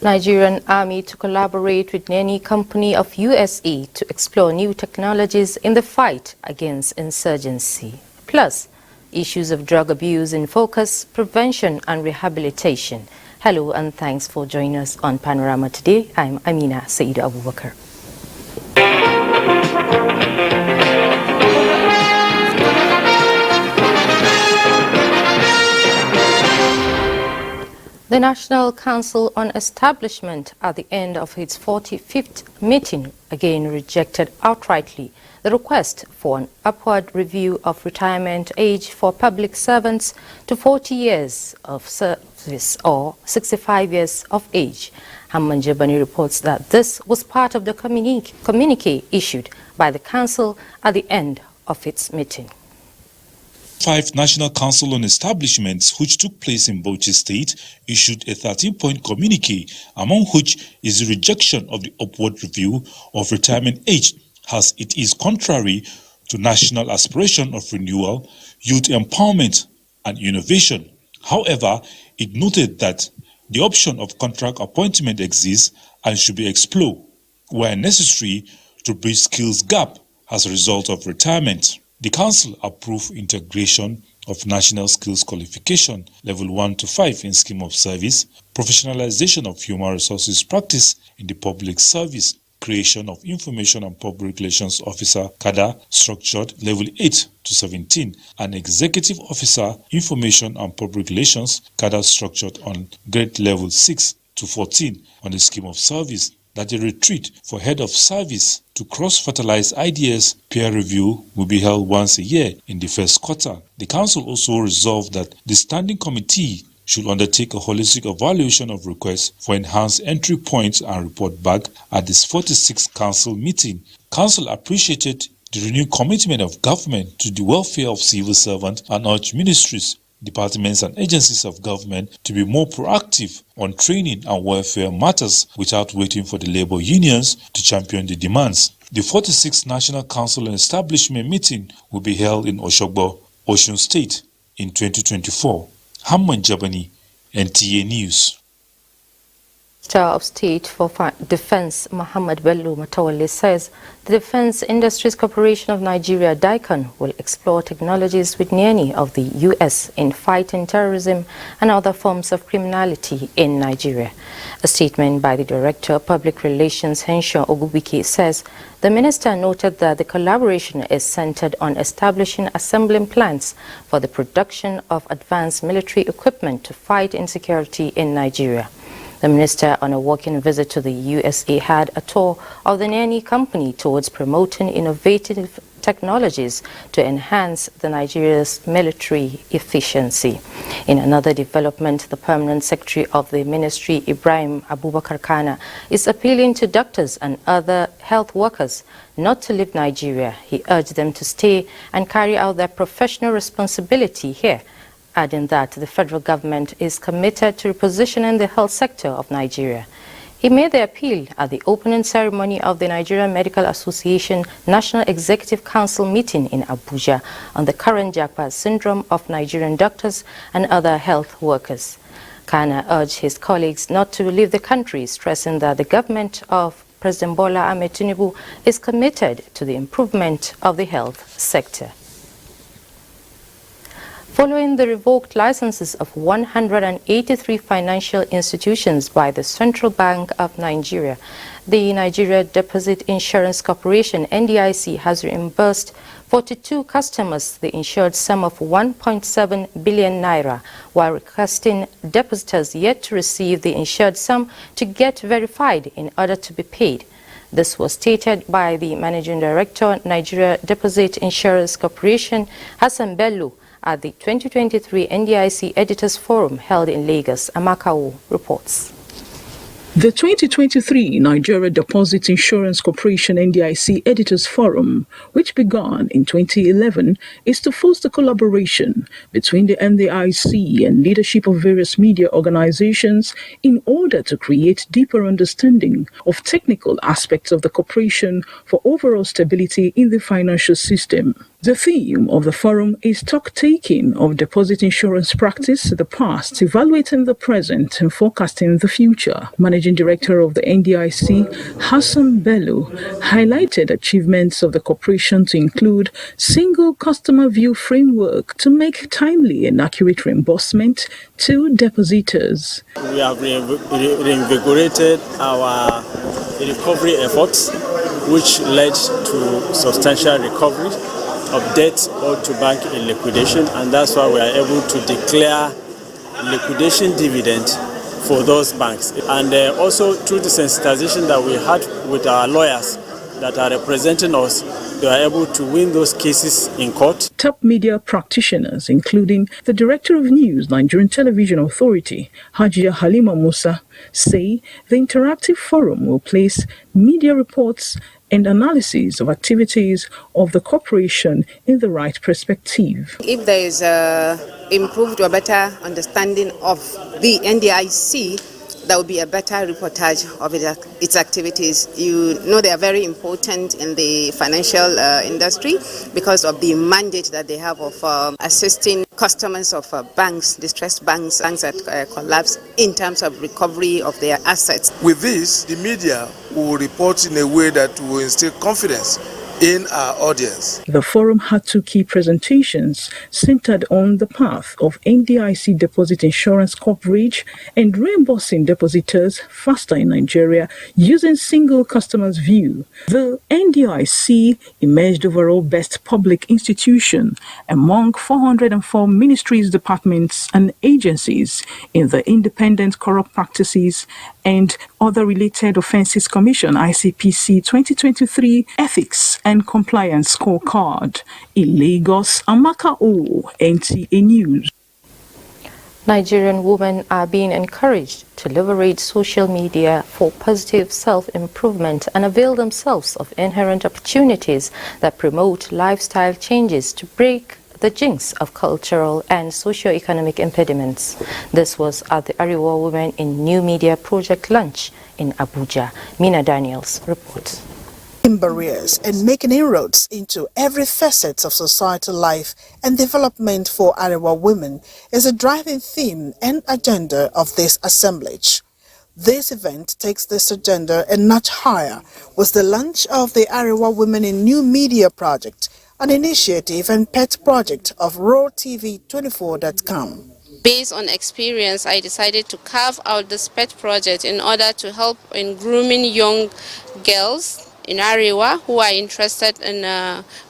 Nigerian Army to collaborate with any company of USA to explore new technologies in the fight against insurgency. Plus, issues of drug abuse in focus, prevention and rehabilitation. Hello and thanks for joining us on Panorama today. I'm Amina Saeed Abubakar. The National Council on Establishment, at the end of its 45th meeting, again rejected outrightly the request for an upward review of retirement age for public servants to 40 years of service or 65 years of age. Hamman Jabani reports that this was part of the communique issued by the Council at the end of its meeting. 5 National Council on Establishments, which took place in Bauchi State, issued a 13-point communique, among which is the rejection of the upward review of retirement age, as it is contrary to national aspiration of renewal, youth empowerment and innovation. However, it noted that the option of contract appointment exists and should be explored where necessary to bridge skills gap as a result of retirement. The Council approved integration of National Skills Qualification Level 1 to 5 in Scheme of Service, professionalization of human resources practice in the public service, creation of Information and Public Relations Officer cadre structured Level 8 to 17, and Executive Officer Information and Public Relations cadre structured on grade Level 6 to 14 on the Scheme of Service. That a retreat for head of service to cross-fertilize ideas peer review will be held once a year in the first quarter. The Council also resolved that the Standing Committee should undertake a holistic evaluation of requests for enhanced entry points and report back at this 46th Council meeting. Council appreciated the renewed commitment of government to the welfare of civil servants and urged ministries, departments and agencies of government to be more proactive on training and welfare matters without waiting for the labor unions to champion the demands. The 46th National Council and Establishment meeting will be held in Oshogbo, Osun State in 2024. Hamman Jabani, NTA News. Minister of State for Defense Muhammad Bello Matawale says the Defense Industries Corporation of Nigeria, DICON, will explore technologies with any of the U.S. in fighting terrorism and other forms of criminality in Nigeria. A statement by the Director of Public Relations, Henshaw Ogubike, says the minister noted that the collaboration is centered on establishing assembling plants for the production of advanced military equipment to fight insecurity in Nigeria. The minister, on a working visit to the USA, had a tour of the NTA company towards promoting innovative technologies to enhance the Nigeria's military efficiency. In another development, the Permanent Secretary of the Ministry, Ibrahim Abubakar Kana, is appealing to doctors and other health workers not to leave Nigeria. He urged them to stay and carry out their professional responsibility here, adding that the federal government is committed to repositioning the health sector of Nigeria. He made the appeal at the opening ceremony of the Nigerian Medical Association National Executive Council meeting in Abuja on the current Japa syndrome of Nigerian doctors and other health workers. Kana urged his colleagues not to leave the country, stressing that the government of President Bola Ahmed Tinubu is committed to the improvement of the health sector. Following the revoked licenses of 183 financial institutions by the Central Bank of Nigeria, the Nigeria Deposit Insurance Corporation, NDIC, has reimbursed 42 customers the insured sum of 1.7 billion naira, while requesting depositors yet to receive the insured sum to get verified in order to be paid. This was stated by the Managing Director, Nigeria Deposit Insurance Corporation, Hassan Bello, at the 2023 NDIC Editors Forum held in Lagos. Amakao reports. The 2023 Nigeria Deposit Insurance Corporation NDIC Editors Forum, which began in 2011, is to foster collaboration between the NDIC and leadership of various media organizations in order to create deeper understanding of technical aspects of the corporation for overall stability in the financial system. The theme of the forum is stock-taking of deposit insurance practice, the past, evaluating the present and forecasting the future. Managing Director of the NDIC, Hassan Bello, highlighted achievements of the corporation to include single customer view framework to make timely and accurate reimbursement to depositors. We have reinvigorated our recovery efforts, which led to substantial recovery of debt owed to bank in liquidation, and that's why we are able to declare liquidation dividend for those banks. And also through the sensitization that we had with our lawyers that are representing us, they are able to win those cases in court. Top media practitioners, including the Director of News, Nigerian Television Authority, Hajia Halima Musa, say the interactive forum will place media reports and analysis of activities of the corporation in the right perspective. If there is improved or better understanding of the NDIC, there will be a better reportage of its activities. You know they are very important in the financial industry because of the mandate that they have of assisting customers of banks, distressed banks that collapse in terms of recovery of their assets. With this, the media will report in a way that will instill confidence in our audience. The forum had two key presentations centered on the path of NDIC deposit insurance coverage and reimbursing depositors faster in Nigeria using single customer's view. The NDIC emerged overall best public institution among 404 ministries, departments and agencies in the Independent Corrupt Practices and Other Related Offences Commission ICPC 2023 Ethics and Compliance Scorecard. In Lagos, Amaka O, NTA News. Nigerian women are being encouraged to leverage social media for positive self-improvement and avail themselves of inherent opportunities that promote lifestyle changes to break the jinx of cultural and socio-economic impediments. This was at the ARA Women in New Media Project launch in Abuja. Mina Daniels reports. Barriers and making inroads into every facet of societal life and development for ARA Women is a driving theme and agenda of this assemblage. This event takes this agenda a notch higher with the launch of the ARA Women in New Media Project, an initiative and pet project of RawTV24.com. Based on experience, I decided to carve out this pet project in order to help in grooming young girls in Arewa who are interested in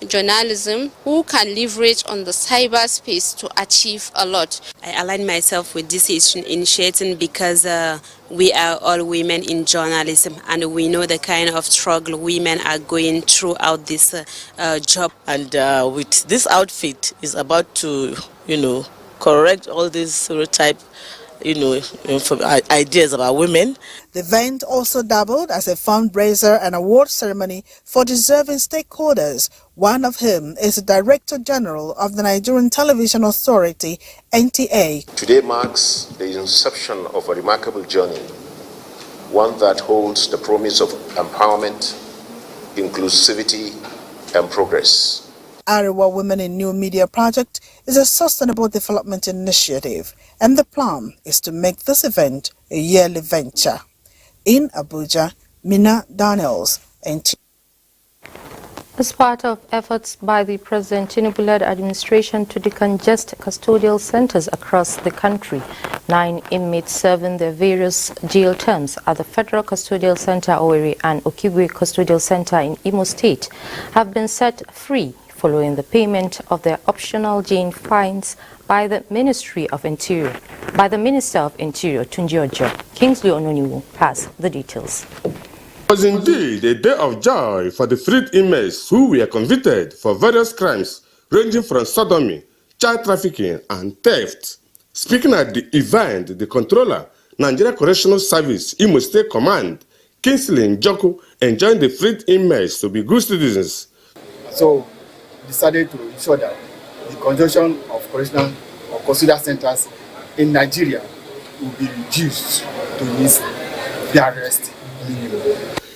journalism, who can leverage on the cyberspace to achieve a lot. I align myself with this initiative because we are all women in journalism and we know the kind of struggle women are going throughout this job. And with this outfit is about to, correct all these stereotype, ideas about women. The event also doubled as a fundraiser and award ceremony for deserving stakeholders, one of whom is the Director General of the Nigerian Television Authority, NTA. Today marks the inception of a remarkable journey, one that holds the promise of empowerment, inclusivity, and progress. ARA Women in New Media Project is a sustainable development initiative, and the plan is to make this event a yearly venture. In Abuja, Mina Daniels, NTA. As part of efforts by the President Tinubu-led administration to decongest custodial centers across the country, 9 inmates serving their various jail terms at the Federal Custodial Center Owerri and Okigwe Custodial Center in Imo State have been set free following the payment of their optional jail fines by the Minister of Interior, Tunji Ojo. Kingsley Ononiwu has the details. It was indeed a day of joy for the freed inmates who were convicted for various crimes ranging from sodomy, child trafficking and theft. Speaking at the event, the controller, Nigeria Correctional Service, Imo State Command, Kingsley Njoku, enjoined the freed inmates to be good citizens. So, decided to ensure that the congestion of correctional or custodial centers in Nigeria will be reduced to meet their arrest minimum.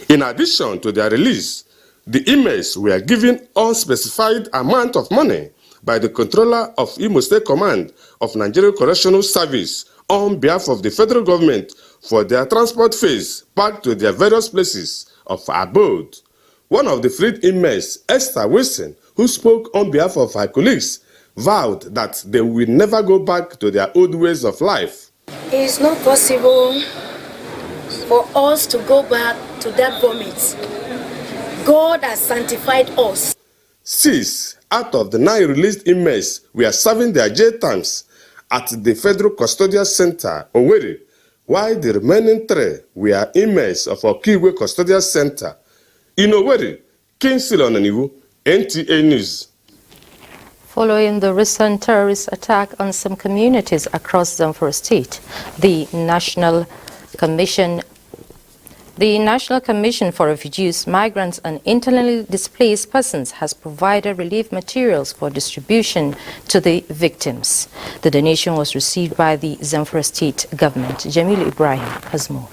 In addition to their release, The inmates were given unspecified amount of money by the controller of Imo State Command of Nigerian Correctional Service on behalf of the federal government for their transport fees back to their various places of abode. One of the freed inmates, Esther Wilson, who spoke on behalf of her colleagues, vowed that they will never go back to their old ways of life. It is not possible for us to go back to that vomit. God has sanctified us. 6 out of the 9 released inmates were serving their jail terms at the Federal Custodial Center, Owerri, while the remaining 3 were inmates of Okiwe Custodial Center. In Owerri, Kingsley Onaniwu, NTA News. Following the recent terrorist attack on some communities across Zamfara State, the National Commission for Refugees, Migrants and Internally Displaced Persons has provided relief materials for distribution to the victims. The donation was received by the Zamfara State government. Jamil Ibrahim has more.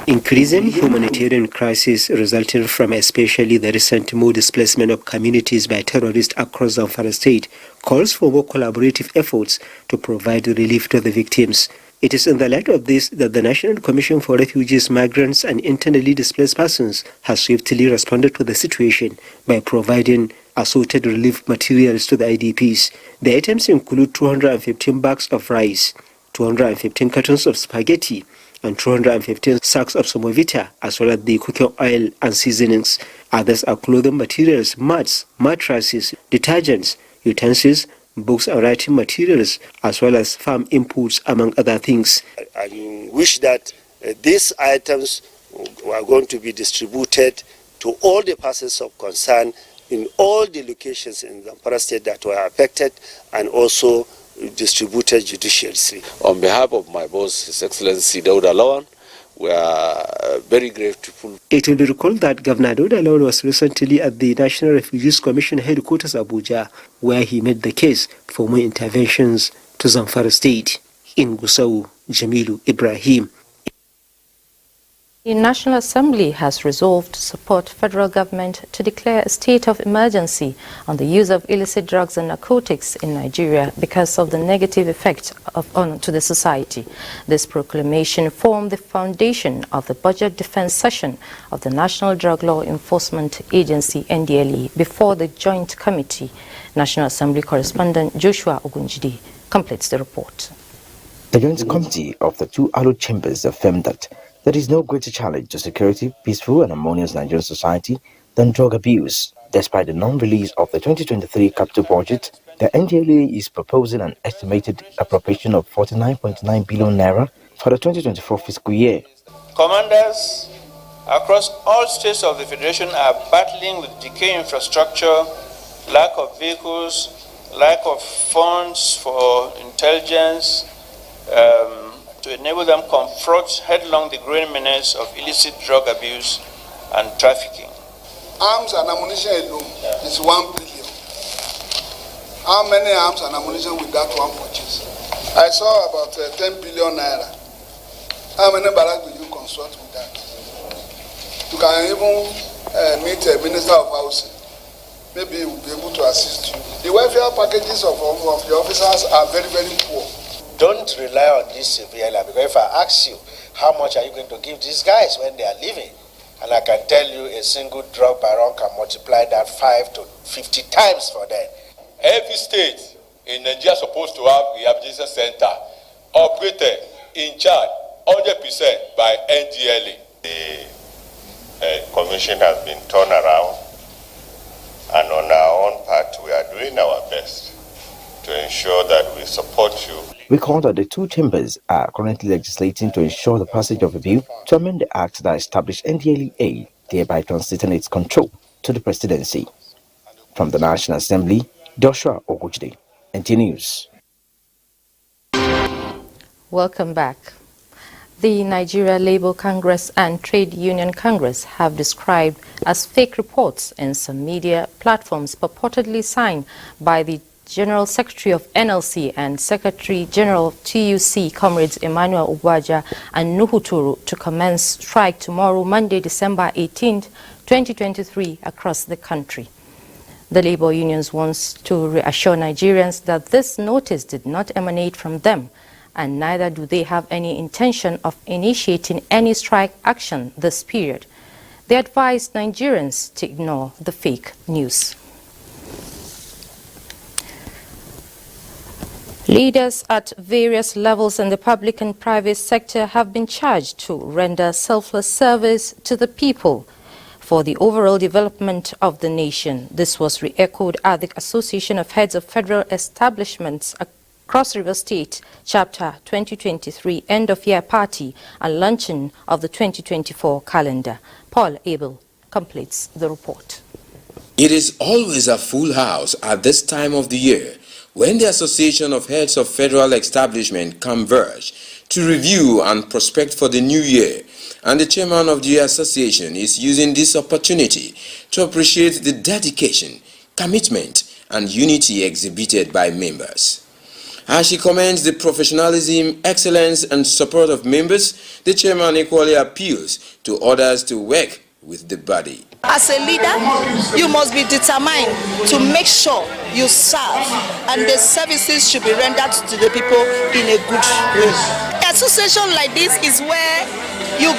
Increasing humanitarian crisis resulting from especially the recent more displacement of communities by terrorists across Zamfara State calls for more collaborative efforts to provide relief to the victims. It is in the light of this that the National Commission for Refugees, Migrants and Internally Displaced Persons has swiftly responded to the situation by providing assorted relief materials to the IDPs. The items include 215 bags of rice, 215 cartons of spaghetti, and 215 sacks of semovita, as well as the cooking oil and seasonings. Others are clothing materials, mats, mattresses, detergents, utensils, books and writing materials, as well as farm inputs, among other things. I wish that these items were going to be distributed to all the persons of concern in all the locations in the Zamfara State that were affected, and also distributed judiciously. On behalf of my boss, His Excellency Dauda Lawan, we are very grateful. It will be recalled that Governor Dauda Lawan was recently at the National Refugees Commission headquarters, Abuja, where he made the case for more interventions to Zamfara State. In Gusau, Jamilu Ibrahim. The National Assembly has resolved to support federal government to declare a state of emergency on the use of illicit drugs and narcotics in Nigeria because of the negative effect to the society. This proclamation formed the foundation of the budget defense session of the National Drug Law Enforcement Agency (NDLE) before the Joint Committee. National Assembly correspondent Joshua Ogunjide completes the report. The Joint Committee of the two hallowed chambers affirmed that there is no greater challenge to security, peaceful and harmonious Nigerian society than drug abuse. Despite the non-release of the 2023 capital budget, the NDLA is proposing an estimated appropriation of 49.9 billion naira for the 2024 fiscal year. Commanders across all states of the Federation are battling with decaying infrastructure, lack of vehicles, lack of funds for intelligence, to enable them confront headlong the growing menace of illicit drug abuse and trafficking. Arms and ammunition alone is 1 billion. How many arms and ammunition will that one purchase? I saw about 10 billion naira. How many barracks will you construct with that? You can even meet a minister of housing. Maybe he will be able to assist you. The welfare packages of the officers are very, very poor. Don't rely on this severely, because if I ask you, how much are you going to give these guys when they are leaving? And I can tell you a single drug baron can multiply that 5 to 50 times for them. Every state in Nigeria is supposed to have a rehabilitation center operated in charge 100% by NDLA. The commission has been turned around, and on our own part, we are doing our best to ensure that we support you. Recall that the two chambers are currently legislating to ensure the passage of a bill to amend the act that established NDLEA, thereby translating its control to the presidency. From the National Assembly, Joshua Ogunjide, NTA News. Welcome back. The Nigeria Labour Congress and Trade Union Congress have described as fake reports in some media platforms purportedly signed by the General Secretary of NLC and Secretary General of TUC, Comrades Emmanuel Abuja and Nuhuturu, to commence strike tomorrow, Monday, December 18, 2023, across the country. The labor unions wants to reassure Nigerians that this notice did not emanate from them, and neither do they have any intention of initiating any strike action this period. They advised Nigerians to ignore the fake news. Leaders at various levels in the public and private sector have been charged to render selfless service to the people for the overall development of the nation. This was re-echoed at the Association of Heads of Federal Establishments Cross River State Chapter 2023 End-of-Year Party and launching of the 2024 calendar. Paul Abel completes the report. It is always a full house at this time of the year when the Association of Heads of Federal Establishment converge to review and prospect for the new year, and the chairman of the association is using this opportunity to appreciate the dedication, commitment, and unity exhibited by members. As she commends the professionalism, excellence, and support of members, the chairman equally appeals to others to work with the body. As a leader, you must be determined to make sure you serve, and the services should be rendered to the people in a good way. An association like this is where you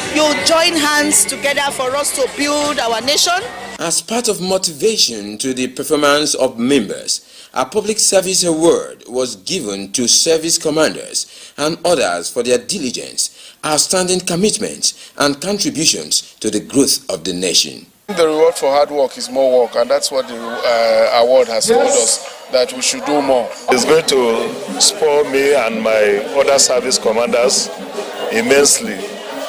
join hands together for us to build our nation. As part of motivation to the performance of members, a public service award was given to service commanders and others for their diligence, outstanding commitments, and contributions to the growth of the nation. The reward for hard work is more work, and that's what the award has told us, that we should do more. It's going to spur me and my other service commanders immensely.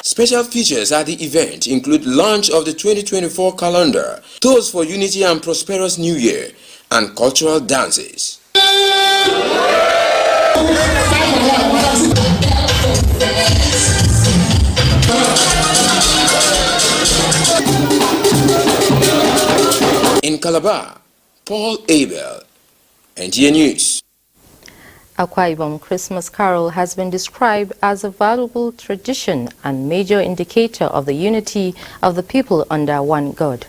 Special features at the event include launch of the 2024 calendar, toast for unity and prosperous new year, and cultural dances. In Calabar, Paul Abel, NTA News. Akwa Ibom Christmas Carol has been described as a valuable tradition and major indicator of the unity of the people under one God.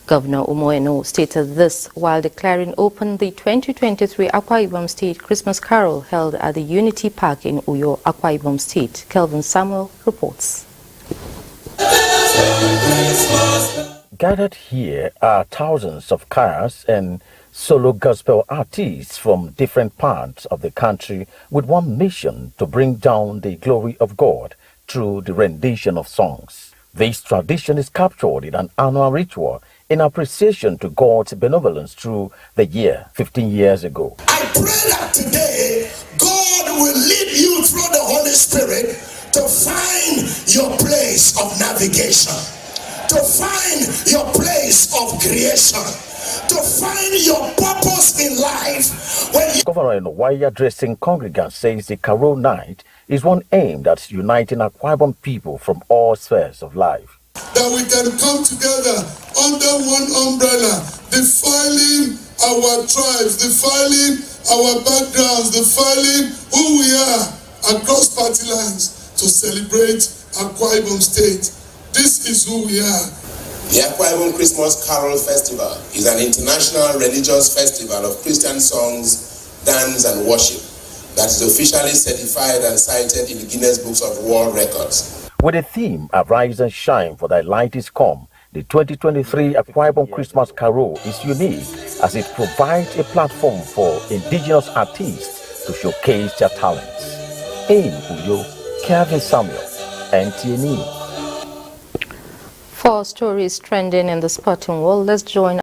Governor Umoeno stated this while declaring open the 2023 Akwa Ibom State Christmas Carol held at the Unity Park in Uyo, Akwa Ibom State. Kelvin Samuel reports. Gathered here are thousands of choirs and solo gospel artists from different parts of the country with one mission: to bring down the glory of God through the rendition of songs. This tradition is captured in an annual ritual in appreciation to God's benevolence through the year 15 years ago. I pray that today God will lead you through the Holy Spirit to find your place of navigation, to find your place of creation, to find your purpose in life. Governor Enowaya addressing congregants says the Carol Night is one aimed at uniting Akwa Ibom people from all spheres of life. That we can come together under one umbrella, defiling our tribes, defiling our backgrounds, defiling who we are across party lines to celebrate Akwa Ibom State. This is who we are. The Akwa Ibom Christmas Carol Festival is an international religious festival of Christian songs, dance, and worship that is officially certified and cited in the Guinness Books of World Records. With the theme "Arise and Shine, for thy light is come," the 2023 Akwa Ibom Christmas Carol is unique as it provides a platform for indigenous artists to showcase their talents. In Uyo, Kelvin Samuel, NTA News. For stories trending in the sporting world, let's join